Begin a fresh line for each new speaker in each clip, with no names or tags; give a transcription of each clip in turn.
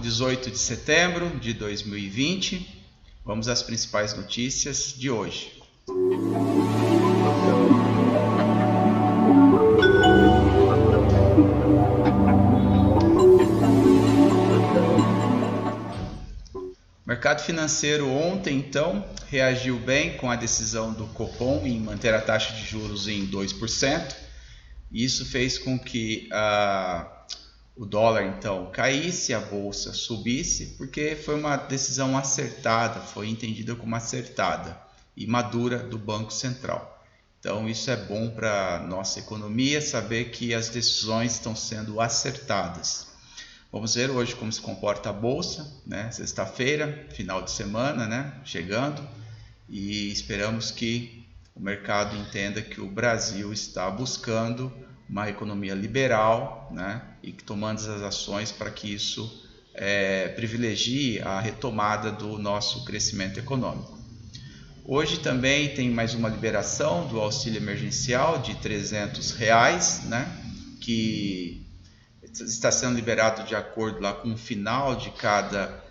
18 de setembro de 2020. Vamos às principais notícias de hoje. O mercado financeiro ontem, então, reagiu bem com a decisão do Copom em manter a taxa de juros em 2%. Isso fez com que o dólar, então, caísse, a bolsa subisse, porque foi uma decisão acertada, foi entendida como acertada e madura do Banco Central. Então, isso é bom para a nossa economia, saber que as decisões estão sendo acertadas. Vamos ver hoje como se comporta a bolsa, né? Sexta-feira, final de semana, né? Chegando, e esperamos que o mercado entenda que o Brasil está buscando uma economia liberal, né? E tomando as ações para que isso privilegie a retomada do nosso crescimento econômico. Hoje também tem mais uma liberação do auxílio emergencial de R$300, né? Que está sendo liberado de acordo lá com o final de cada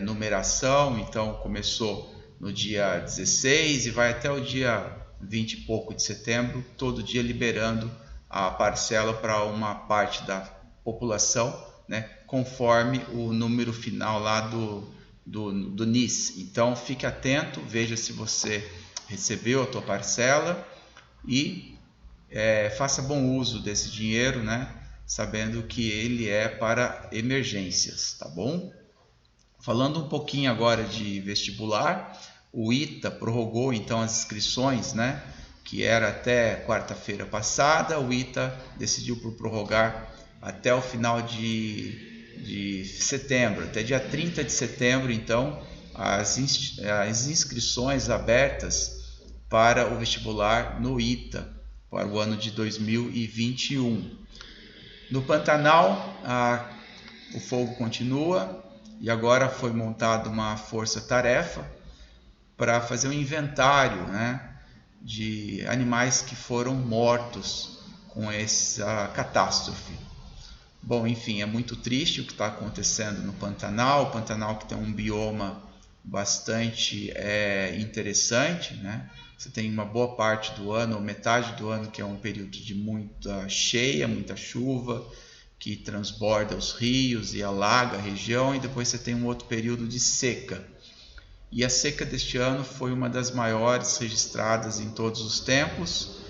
numeração. Então começou no dia 16 e vai até o dia 20 e pouco de setembro, todo dia liberando a parcela para uma parte da população, né, conforme o número final lá do NIS. Então fique atento, veja se você recebeu a tua parcela e faça bom uso desse dinheiro, né, sabendo que ele é para emergências, tá bom? Falando um pouquinho agora de vestibular, o ITA prorrogou então as inscrições, né, que era até quarta-feira passada. O ITA decidiu por prorrogar até o final de setembro, até dia 30 de setembro, então, as inscrições abertas para o vestibular no ITA para o ano de 2021. No Pantanal, o fogo continua e agora foi montada uma força-tarefa para fazer um inventário, né, de animais que foram mortos com essa catástrofe. Bom, enfim, é muito triste o que está acontecendo no Pantanal. O Pantanal que tem um bioma bastante interessante, né? Você tem uma boa parte do ano, ou metade do ano, que é um período de muita cheia, muita chuva, que transborda os rios e alaga a região, e depois você tem um outro período de seca. E a seca deste ano foi uma das maiores registradas em todos os tempos,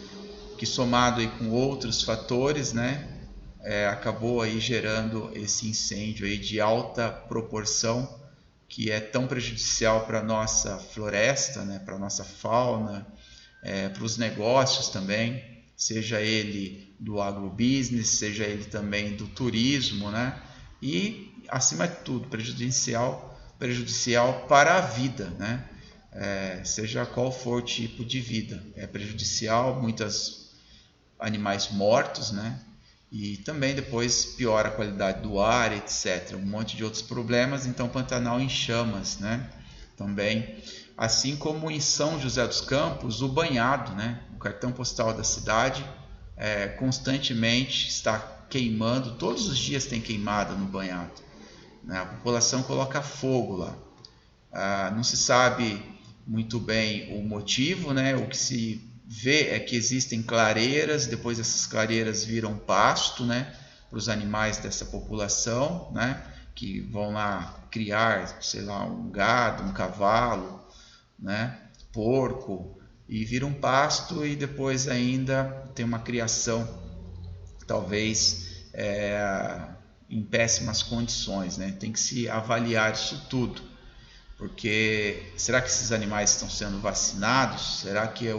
que somado aí com outros fatores, né, acabou aí gerando esse incêndio aí de alta proporção, que é tão prejudicial para a nossa floresta, né, para a nossa fauna, para os negócios também, seja ele do agrobusiness, seja ele também do turismo, né, e acima de tudo prejudicial para a vida, né, seja qual for o tipo de vida, é prejudicial, muitos animais mortos, né, e também depois piora a qualidade do ar, etc. Um monte de outros problemas. Então Pantanal em chamas, né? Também, assim como em São José dos Campos, o banhado, né? O cartão postal da cidade constantemente está queimando. Todos os dias tem queimada no banhado, né? A população coloca fogo lá. Não se sabe muito bem o motivo, né? O que se vê é que existem clareiras, depois essas clareiras viram pasto, né, para os animais dessa população, né, que vão lá criar, sei lá, um gado, um cavalo, né, porco, e viram pasto, e depois ainda tem uma criação, talvez em péssimas condições, né? Tem que se avaliar isso tudo, porque será que esses animais estão sendo vacinados? Será que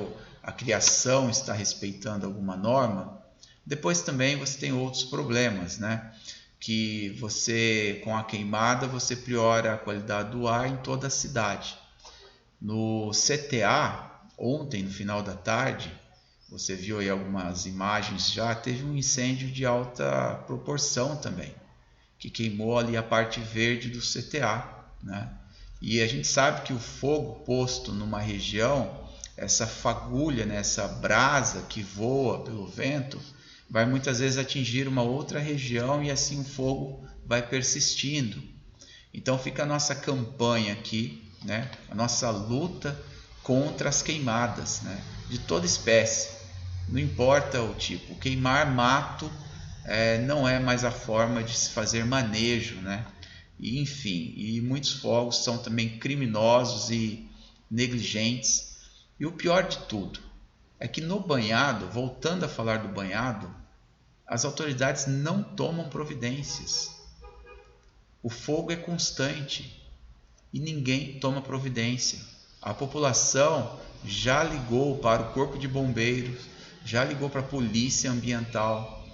a criação está respeitando alguma norma? Depois também você tem outros problemas, né? Que você, com a queimada, você piora a qualidade do ar em toda a cidade. No CTA, ontem, no final da tarde, você viu aí algumas imagens já, teve um incêndio de alta proporção também, que queimou ali a parte verde do CTA, né? E a gente sabe que o fogo posto numa região, essa fagulha, né, essa brasa que voa pelo vento, vai muitas vezes atingir uma outra região e assim o fogo vai persistindo. Então fica a nossa campanha aqui, né? A nossa luta contra as queimadas, né? De toda espécie, não importa o tipo. Queimar mato não é mais a forma de se fazer manejo, né? E, enfim, e muitos fogos são também criminosos e negligentes. E o pior de tudo é que no banhado, voltando a falar do banhado, as autoridades não tomam providências. O fogo é constante e ninguém toma providência. A população já ligou para o Corpo de Bombeiros, já ligou para a Polícia Ambiental,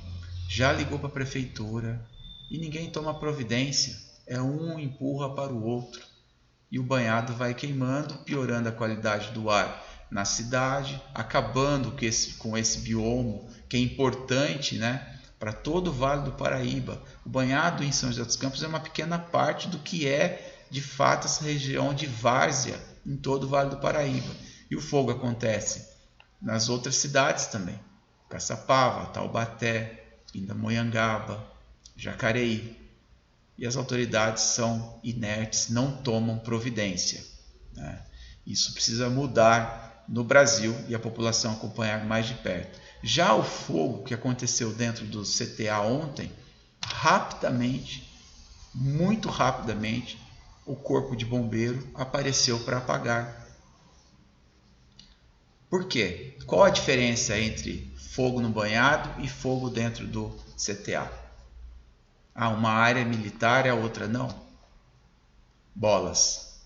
já ligou para a Prefeitura e ninguém toma providência. Um empurra para o outro e o banhado vai queimando, piorando a qualidade do ar na cidade, acabando com esse biomo que é importante, né, para todo o Vale do Paraíba. O banhado em São José dos Campos é uma pequena parte do que é de fato essa região de várzea em todo o Vale do Paraíba. E o fogo acontece nas outras cidades também: Caçapava, Taubaté, Pindamonhangaba, Jacareí. E as autoridades são inertes, não tomam providência, né? Isso precisa mudar no Brasil e a população acompanhar mais de perto. Já o fogo que aconteceu dentro do CTA ontem, rapidamente, muito rapidamente, o corpo de bombeiro apareceu para apagar. Por quê? Qual a diferença entre fogo no banhado e fogo dentro do CTA? Uma área militar e a outra não? Bolas.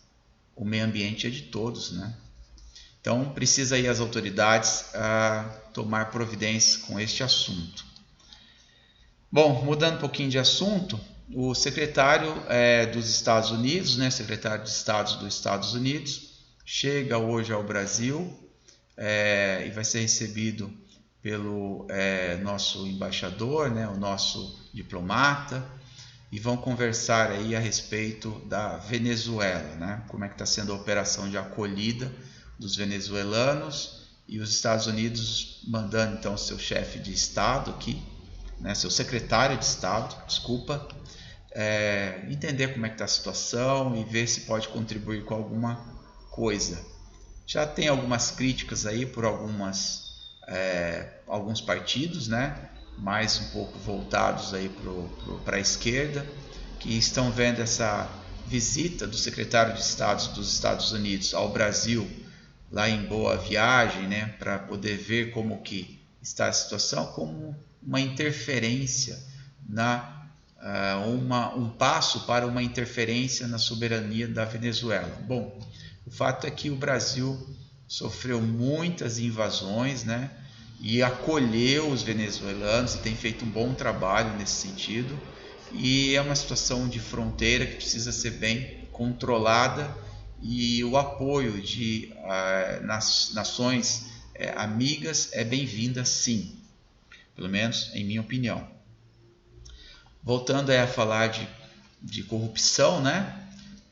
O meio ambiente é de todos, né? Então precisa aí as autoridades tomar providências com este assunto. Bom, mudando um pouquinho de assunto, o secretário dos Estados Unidos, né, secretário de Estado dos Estados Unidos, chega hoje ao Brasil e vai ser recebido pelo nosso embaixador, né, o nosso diplomata, e vão conversar aí a respeito da Venezuela, né, como é que está sendo a operação de acolhida dos venezuelanos, e os Estados Unidos mandando então seu chefe de Estado aqui, né, seu secretário de Estado, desculpa, entender como é que está a situação e ver se pode contribuir com alguma coisa. Já tem algumas críticas aí por alguns partidos, né, mais um pouco voltados aí para a esquerda, que estão vendo essa visita do secretário de Estado dos Estados Unidos ao Brasil, lá em Boa Viagem, né, para poder ver como que está a situação, como uma interferência um passo para uma interferência na soberania da Venezuela. Bom, o fato é que o Brasil sofreu muitas invasões, né, e acolheu os venezuelanos e tem feito um bom trabalho nesse sentido, e é uma situação de fronteira que precisa ser bem controlada, e o apoio de nações amigas é bem-vinda, sim, pelo menos em minha opinião. Voltando a falar de corrupção, né?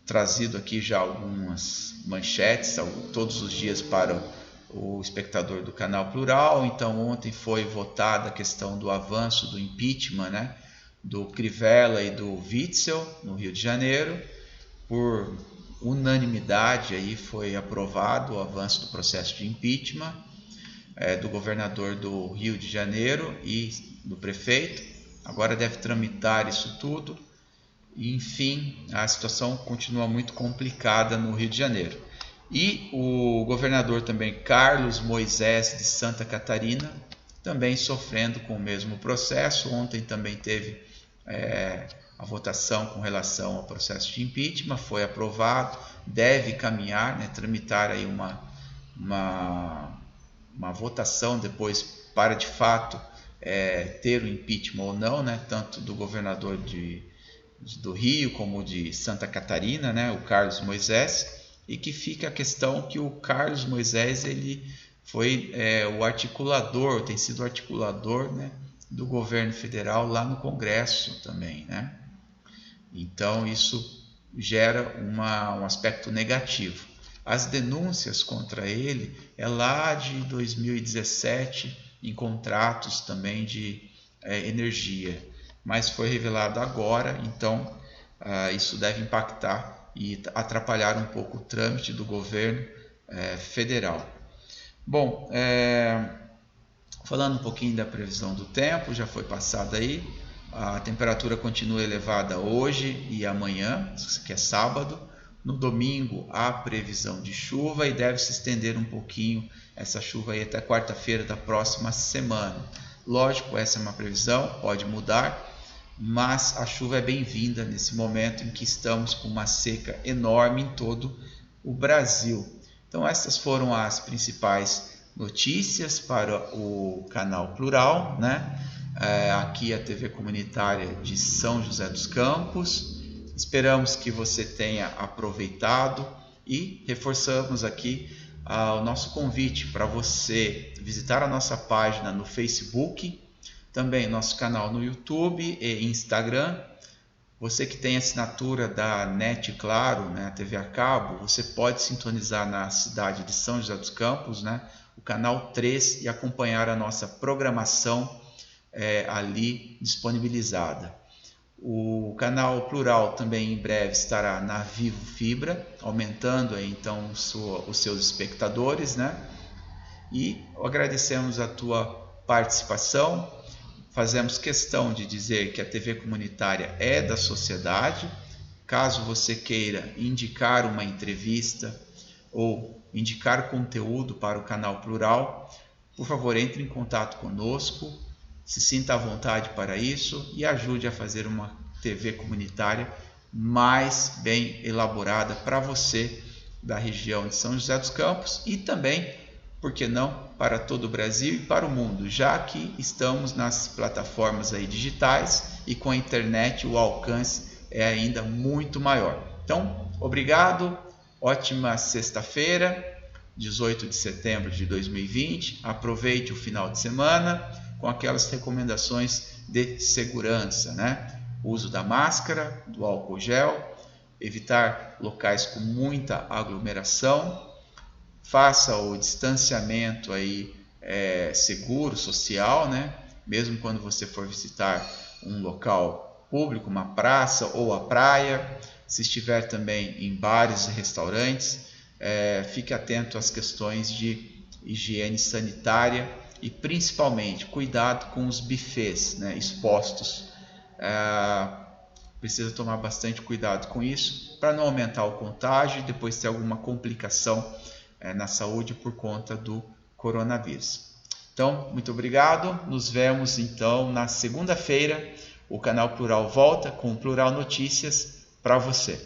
Trazido aqui já algumas manchetes todos os dias para o espectador do canal Plural. Então ontem foi votada a questão do avanço do impeachment, né, do Crivella e do Witzel no Rio de Janeiro. Por unanimidade aí foi aprovado o avanço do processo de impeachment do governador do Rio de Janeiro e do prefeito. Agora deve tramitar isso tudo. E, enfim, a situação continua muito complicada no Rio de Janeiro. E o governador também, Carlos Moisés de Santa Catarina, também sofrendo com o mesmo processo. Ontem também teve a votação com relação ao processo de impeachment, foi aprovado, deve caminhar, né, tramitar aí uma votação depois para de fato ter o impeachment ou não, né, tanto do governador do Rio como de Santa Catarina, né, o Carlos Moisés, e que fica a questão que o Carlos Moisés ele foi o articulador, tem sido o articulador, né, do governo federal lá no Congresso também, né? Então isso gera um aspecto negativo. As denúncias contra ele é lá de 2017 em contratos também de energia, mas foi revelado agora, então isso deve impactar e atrapalhar um pouco o trâmite do governo federal. Bom, falando um pouquinho da previsão do tempo, já foi passada aí. A temperatura continua elevada hoje e amanhã, que é sábado. No domingo há previsão de chuva e deve se estender um pouquinho essa chuva aí até quarta-feira da próxima semana. Lógico, essa é uma previsão, pode mudar, mas a chuva é bem-vinda nesse momento em que estamos com uma seca enorme em todo o Brasil. Então essas foram as principais notícias para o canal Plural, né? Aqui a TV comunitária de São José dos Campos. Esperamos que você tenha aproveitado e reforçamos aqui o nosso convite para você visitar a nossa página no Facebook, também nosso canal no YouTube e Instagram. Você que tem assinatura da NET Claro, né, TV a cabo, você pode sintonizar na cidade de São José dos Campos, né, o canal 3 e acompanhar a nossa programação ali disponibilizada. O canal Plural também em breve estará na Vivo Fibra, aumentando aí, então os seus espectadores, né? E agradecemos a tua participação. Fazemos questão de dizer que a TV comunitária é da sociedade. Caso você queira indicar uma entrevista ou indicar conteúdo para o canal Plural, por favor, entre em contato conosco, se sinta à vontade para isso e ajude a fazer uma TV comunitária mais bem elaborada para você da região de São José dos Campos e também, por que não, para todo o Brasil e para o mundo, já que estamos nas plataformas aí digitais e com a internet o alcance é ainda muito maior. Então, obrigado, ótima sexta-feira, 18 de setembro de 2020, aproveite o final de semana com aquelas recomendações de segurança, né? Uso da máscara, do álcool gel, evitar locais com muita aglomeração, faça o distanciamento aí, seguro, social, né? Mesmo quando você for visitar um local público, uma praça ou a praia, se estiver também em bares e restaurantes, fique atento às questões de higiene sanitária e principalmente cuidado com os buffets, né, expostos. Precisa tomar bastante cuidado com isso para não aumentar o contágio e depois ter alguma complicação na saúde por conta do coronavírus. Então, muito obrigado. Nos vemos então na segunda-feira. O canal Plural volta com Plural Notícias para você.